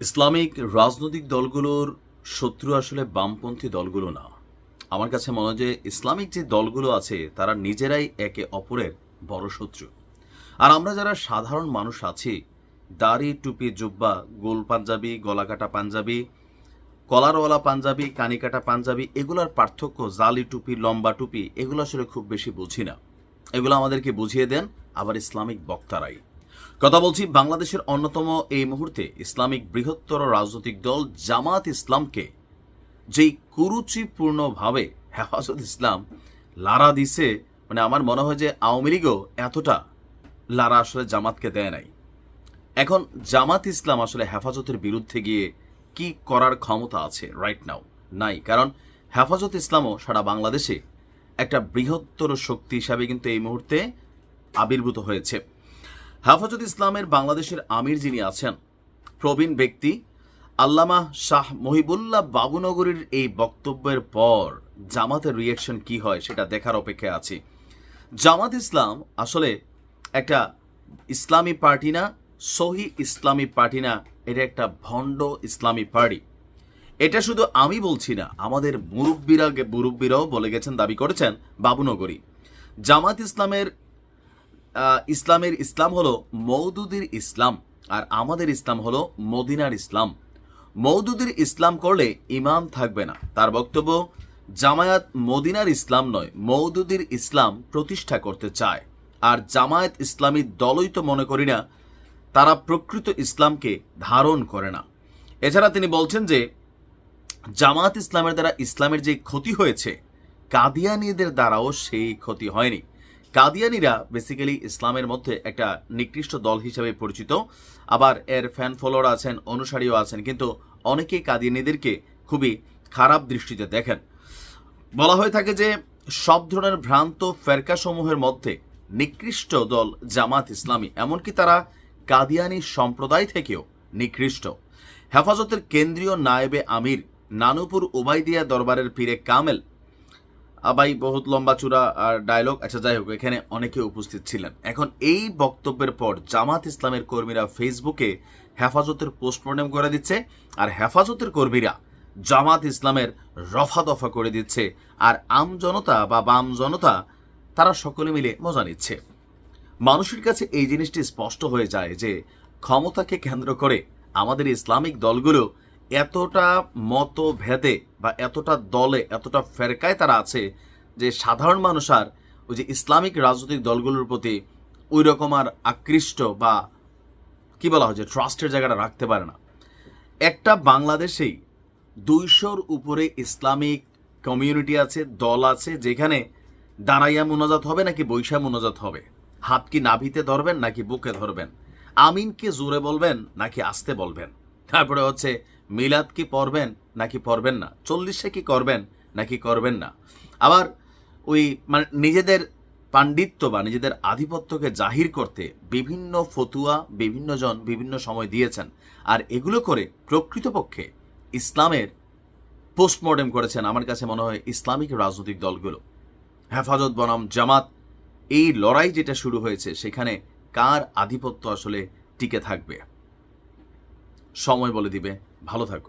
Islamic রাজনৈতিক দলগুলোর শত্রু আসলে বামপন্থী দলগুলো না। আমার কাছে মনে হয় যে ইসলামিক যে দলগুলো আছে তারা নিজেরাই একে অপরের বড় শত্রু। আর আমরা যারা সাধারণ মানুষ আছি, দাড়ি টুপি জুব্বা, গোল পাঞ্জাবি, গলাকাটা পাঞ্জাবি, কলারওয়ালা পাঞ্জাবি, কানিকাটা পাঞ্জাবি, এগুলোর পার্থক্য, জালি টুপি লম্বা টুপি, এগুলো আসলে খুব বেশি বুঝি না। এগুলো আমাদেরকে বুঝিয়ে দেন আবার ইসলামিক বক্তারাই। কথা বলছি বাংলাদেশের অন্যতম এই মুহূর্তে ইসলামিক বৃহত্তর রাজনৈতিক দল জামাত ইসলামকে যেই কুরুচিপূর্ণভাবে হেফাজত ইসলাম লারা দিছে, মানে আমার মনে হয় যে আওয়ামী লীগও এতটা লারা আসলে জামাতকে দেয় নাই। এখন জামাত ইসলাম আসলে হেফাজতের বিরুদ্ধে গিয়ে কি করার ক্ষমতা আছে রাইট নাও? নাই। কারণ হেফাজত ইসলামও সারা বাংলাদেশে একটা বৃহত্তর শক্তি হিসাবে কিন্তু এই মুহূর্তে আবির্ভূত হয়েছে। হেফাজত ইসলামের বাংলাদেশের আমির যিনি আছেন, প্রবীণ ব্যক্তি আল্লামা শাহ মহিবুল্লাহ বাবুনগরীর এই বক্তব্যের পর জামাতের রিয়াকশন কি হয় সেটা দেখার অপেক্ষায় আছি। জামাত ইসলাম আসলে একটা ইসলামী পার্টি না, সহি ইসলামী পার্টি না, এটা একটা ভণ্ড ইসলামী পার্টি। এটা শুধু আমি বলছি না, আমাদের মুরব্বীরাও বলে গেছেন, দাবি করেছেন বাবুনগরী। জামাত ইসলামের ইসলাম হলো মওদুদির ইসলাম, আর আমাদের ইসলাম হলো মদিনার ইসলাম। মওদুদির ইসলাম করলে ইমাম থাকবে না। তার বক্তব্য, জামায়াত মদিনার ইসলাম নয়, মওদুদির ইসলাম প্রতিষ্ঠা করতে চায়। আর জামায়াত ইসলামী দলই তো মনে করি না তারা প্রকৃত ইসলামকে ধারণ করে না। এছাড়া তিনি বলছেন যে জামায়াত ইসলামের দ্বারা ইসলামের যে ক্ষতি হয়েছে, কাদিয়ানীদের দ্বারাও সেই ক্ষতি হয়নি। কাদিয়ানীরা বেসিক্যালি ইসলামের মধ্যে একটা নিকৃষ্ট দল হিসেবে পরিচিত, আবার এর ফ্যান ফলোয়ার আছেন, অনুসারীও আছেন, কিন্তু অনেকেই কাদিয়ানীদেরকে খুবই খারাপ দৃষ্টিতে দেখেন। বলা হয়ে থাকে যে সব ধরনের ভ্রান্ত ফেরকাসমূহের মধ্যে নিকৃষ্ট দল জামাত ইসলামী, এমনকি তারা কাদিয়ানী সম্প্রদায় থেকেও নিকৃষ্ট। হেফাজতের কেন্দ্রীয় নায়েবে আমির নানুপুর ওবাইদিয়া দরবারের পীরে কামেল আবাই, বহুত লম্বা চূড়া আর ডায়লগ, আচ্ছা যাই হোক, এখানে অনেকে উপস্থিত ছিলেন। এখন এই বক্তব্যের পর জামাত ইসলামের কর্মীরা ফেসবুকে হেফাজতের পোস্টমর্টেম করে দিচ্ছে, আর হেফাজতের কর্মীরা জামাত ইসলামের রফা দফা করে দিচ্ছে, আর আমজনতা বা বাম জনতা তারা সকলে মিলে মজা নিচ্ছে। মানুষের কাছে এই জিনিসটি স্পষ্ট হয়ে যায় যে ক্ষমতাকে কেন্দ্র করে আমাদের ইসলামিক দলগুলো এতটা মতভেদে বা এতটা দলে, এতটা ফেরকায় তারা আছে যে সাধারণ মানুষ আর ওই যে ইসলামিক রাজনৈতিক দলগুলোর প্রতি ওই রকম আর আকৃষ্ট বা কি বলা হয় যে ট্রাস্টের জায়গাটা রাখতে পারে না। একটা বাংলাদেশেই 200-র উপরে ইসলামিক কমিউনিটি আছে, দল আছে, যেখানে দাঁড়াইয়া মোনাজাত হবে নাকি বৈশা মোনাজাত হবে, হাত কি নাভিতে ধরবেন নাকি বুকে ধরবেন, আমিনকে জোরে বলবেন নাকি আস্তে বলবেন, তারপরে হচ্ছে মিলাদ কি পড়বেন নাকি পড়বেন না, 40-এ কি করবেন নাকি করবেন না। আবার ওই মানে নিজেদের পাণ্ডিত্য বা নিজেদের আধিপত্যকে জাহির করতে বিভিন্ন ফতুয়া বিভিন্ন জন বিভিন্ন সময় দিয়েছেন, আর এগুলো করে প্রকৃতপক্ষে ইসলামের পোস্টমর্টেম করেছেন আমার কাছে মনে হয় ইসলামিক রাজনৈতিক দলগুলো। হেফাজত বনাম জামাত, এই লড়াই যেটা শুরু হয়েছে সেখানে কার আধিপত্য আসলে টিকে থাকবে সময় বলে দিবে। ভালো থাকো।